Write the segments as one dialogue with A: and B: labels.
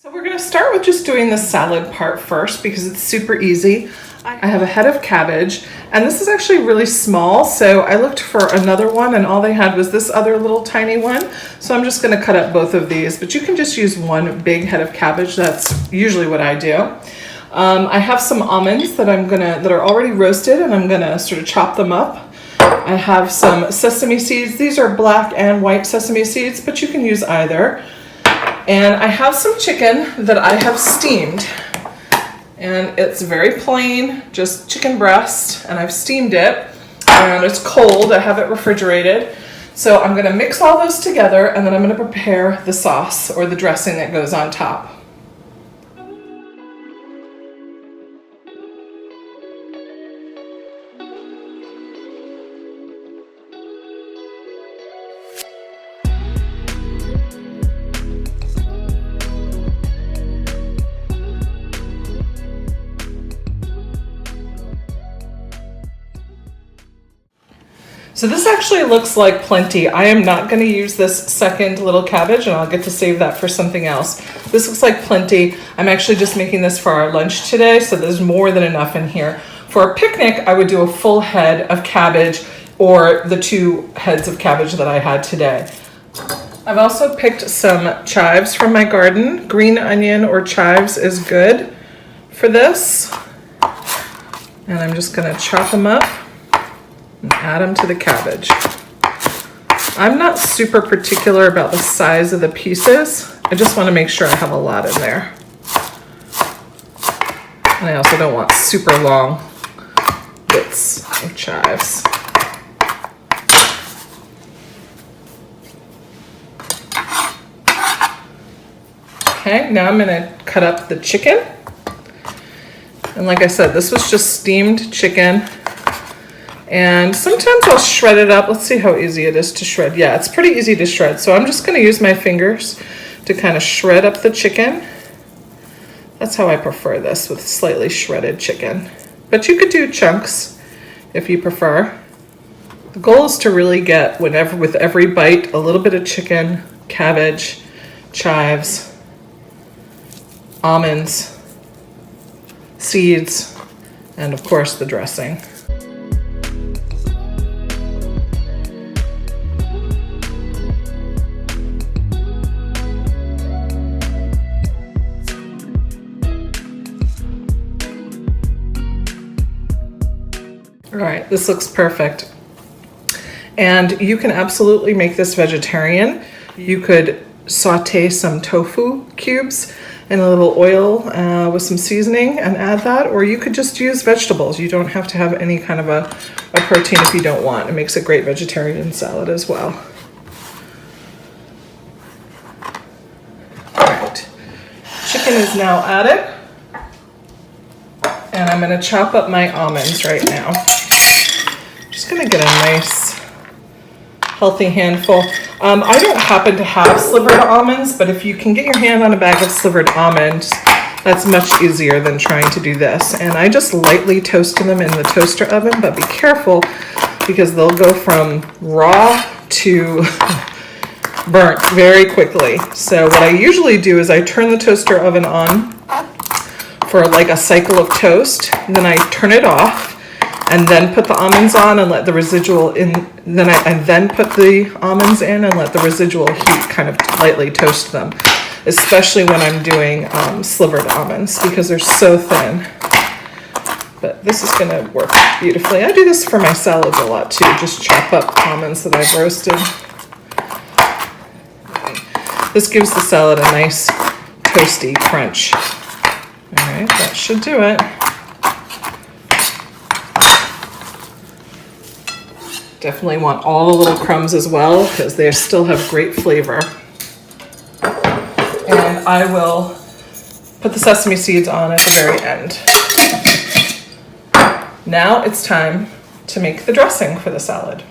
A: So we're going to start with just doing the salad part first because it's super easy. I have a head of cabbage, and this is actually really small, so I looked for another one and all they had was this other little tiny one. So I'm just going to cut up both of these, but you can just use one big head of cabbage. That's usually what I do. I have some almonds that are already roasted, and I'm gonna sort of chop them up. I have some sesame seeds. These are black and white sesame seeds, but you can use either. And I have some chicken that I have steamed. And it's very plain, just chicken breast, and I've steamed it. And it's cold, I have it refrigerated. So I'm gonna mix all those together, and then I'm gonna prepare the sauce or the dressing that goes on top. So this actually looks like plenty. I am not going to use this second little cabbage, and I'll get to save that for something else. This looks like plenty. I'm actually just making this for our lunch today, so there's more than enough in here. For a picnic, I would do a full head of cabbage or the 2 heads of cabbage that I had today. I've also picked some chives from my garden. Green onion or chives is good for this. And I'm just going to chop them up and add them to the cabbage. I'm not super particular about the size of the pieces. I just want to make sure I have a lot in there. And I also don't want super long bits of chives. Okay, now I'm going to cut up the chicken. And like I said, this was just steamed chicken. And sometimes I'll shred it up. Let's see how easy it is to shred. Yeah, it's pretty easy to shred. So I'm just going to use my fingers to kind of shred up the chicken. That's how I prefer this, with slightly shredded chicken. But you could do chunks if you prefer. The goal is to really get, with every bite, a little bit of chicken, cabbage, chives, almonds, seeds, and of course the dressing. All right, this looks perfect. And you can absolutely make this vegetarian. You could saute some tofu cubes in a little oil with some seasoning and add that, or you could just use vegetables. You don't have to have any kind of a protein if you don't want. It makes a great vegetarian salad as well. All right, chicken is now added. And I'm gonna chop up my almonds right now. Just gonna get a nice healthy handful. I don't happen to have slivered almonds, but if you can get your hand on a bag of slivered almonds, that's much easier than trying to do this. And I just lightly toast them in the toaster oven, but be careful because they'll go from raw to burnt very quickly. So what I usually do is I turn the toaster oven on for like a cycle of toast, and then I turn it off and then put the almonds on and let the residual in, then put the almonds in and let the residual heat kind of lightly toast them, especially when I'm doing slivered almonds because they're so thin. But this is gonna work beautifully. I do this for my salads a lot too, just chop up almonds that I've roasted. This gives the salad a nice toasty crunch. All right, that should do it. Definitely want all the little crumbs as well because they still have great flavor. And I will put the sesame seeds on at the very end. Now it's time to make the dressing for the salad.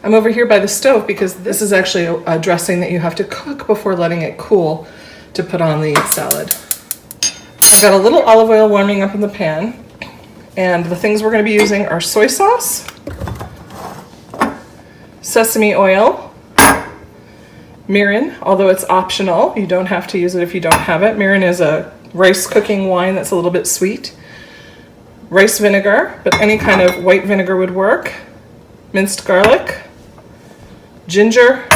A: I'm over here by the stove because this is actually a dressing that you have to cook before letting it cool to put on the salad. I've got a little olive oil warming up in the pan, and the things we're going to be using are soy sauce, sesame oil, mirin, although it's optional. You don't have to use it if you don't have it. Mirin is a rice cooking wine that's a little bit sweet. Rice vinegar, but any kind of white vinegar would work. Minced garlic, ginger,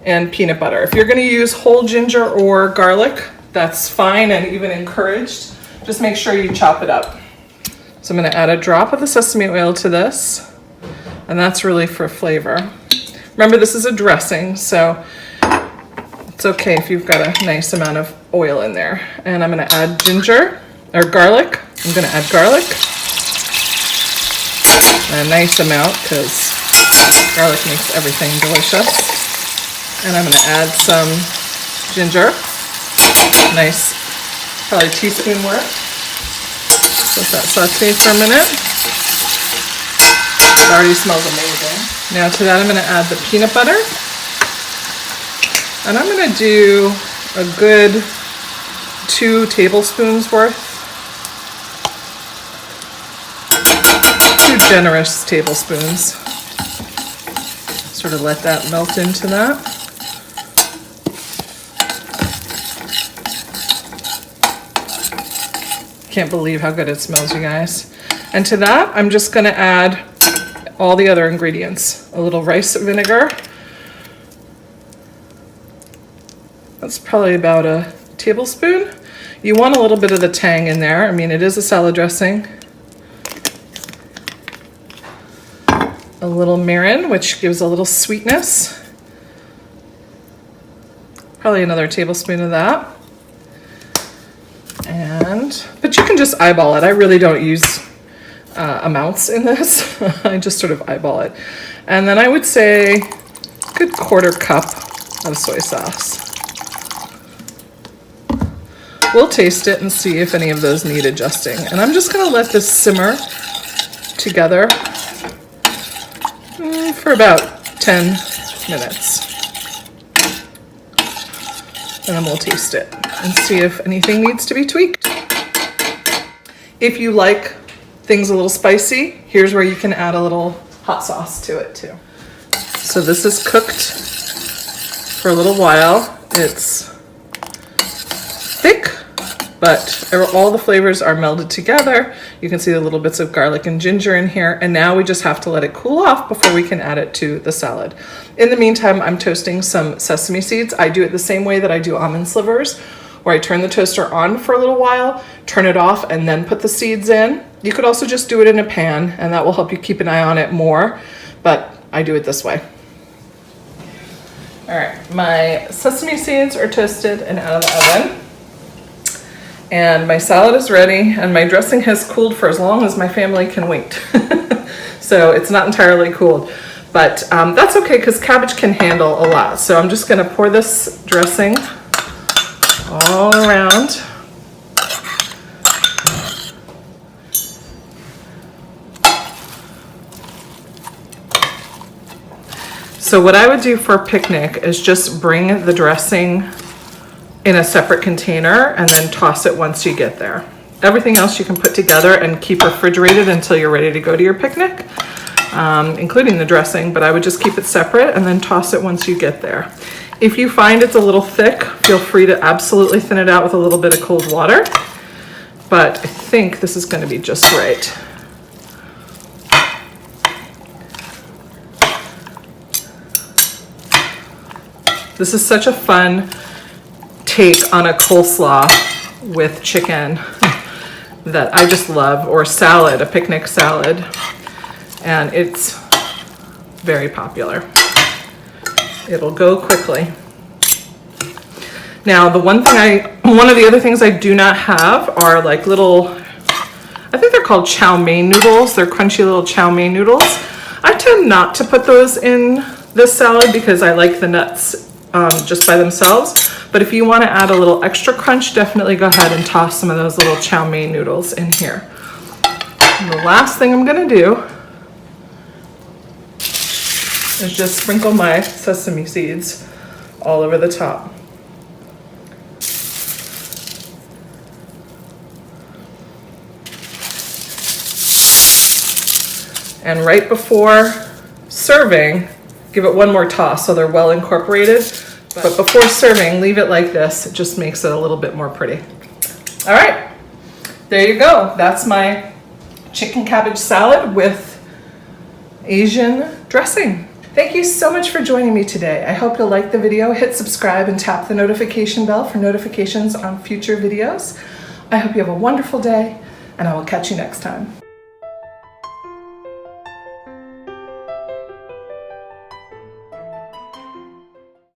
A: and peanut butter. If you're going to use whole ginger or garlic, that's fine and even encouraged. Just make sure you chop it up. So I'm going to add a drop of the sesame oil to this, and that's really for flavor. Remember, this is a dressing, so it's okay if you've got a nice amount of oil in there. And I'm going to add ginger or garlic. I'm going to add garlic, a nice amount because garlic makes everything delicious. And I'm going to add some ginger, nice, probably teaspoon worth. Let that saute for a minute. It already smells amazing. Now to that I'm going to add the peanut butter. And I'm going to do a good 2 tablespoons worth. 2 generous tablespoons. Sort of let that melt into that. Can't believe how good it smells, you guys. And to that, I'm just going to add all the other ingredients. A little rice vinegar. That's probably about a tablespoon. You want a little bit of the tang in there. I mean, it is a salad dressing. A little mirin, which gives a little sweetness. Probably another tablespoon of that. But you can just eyeball it. I really don't use amounts in this. I just sort of eyeball it. And then I would say a good 1/4 cup of soy sauce. We'll taste it and see if any of those need adjusting. And I'm just going to let this simmer together for about 10 minutes. And then we'll taste it and see if anything needs to be tweaked. If you like things a little spicy, here's where you can add a little hot sauce to it too. So this is cooked for a little while. It's thick, but all the flavors are melded together. You can see the little bits of garlic and ginger in here, and now we just have to let it cool off before we can add it to the salad. In the meantime, I'm toasting some sesame seeds. I do it the same way that I do almond slivers, where I turn the toaster on for a little while, turn it off, and then put the seeds in. You could also just do it in a pan, and that will help you keep an eye on it more, but I do it this way. All right, my sesame seeds are toasted and out of the oven. And my salad is ready, and my dressing has cooled for as long as my family can wait. So it's not entirely cooled, but that's okay because cabbage can handle a lot. So I'm just gonna pour this dressing all around. So what I would do for a picnic is just bring the dressing in a separate container and then toss it once you get there. Everything else you can put together and keep refrigerated until you're ready to go to your picnic, including the dressing, but I would just keep it separate and then toss it once you get there. If you find it's a little thick, feel free to absolutely thin it out with a little bit of cold water, but I think this is going to be just right. This is such a fun take on a coleslaw with chicken that I just love, or salad, a picnic salad, and it's very popular. It'll go quickly. Now, one of the other things I do not have are like little, I think they're called chow mein noodles. They're crunchy little chow mein noodles. I tend not to put those in this salad because I like the nuts just by themselves. But if you want to add a little extra crunch, definitely go ahead and toss some of those little chow mein noodles in here. And the last thing I'm going to do is just sprinkle my sesame seeds all over the top. And right before serving, give it one more toss so they're well incorporated. But before serving, leave it like this. It just makes it a little bit more pretty. All right, there you go. That's my chicken cabbage salad with Asian dressing. Thank you so much for joining me today. I hope you'll like the video, hit subscribe, and tap the notification bell for notifications on future videos. I hope you have a wonderful day, and I will catch you next time.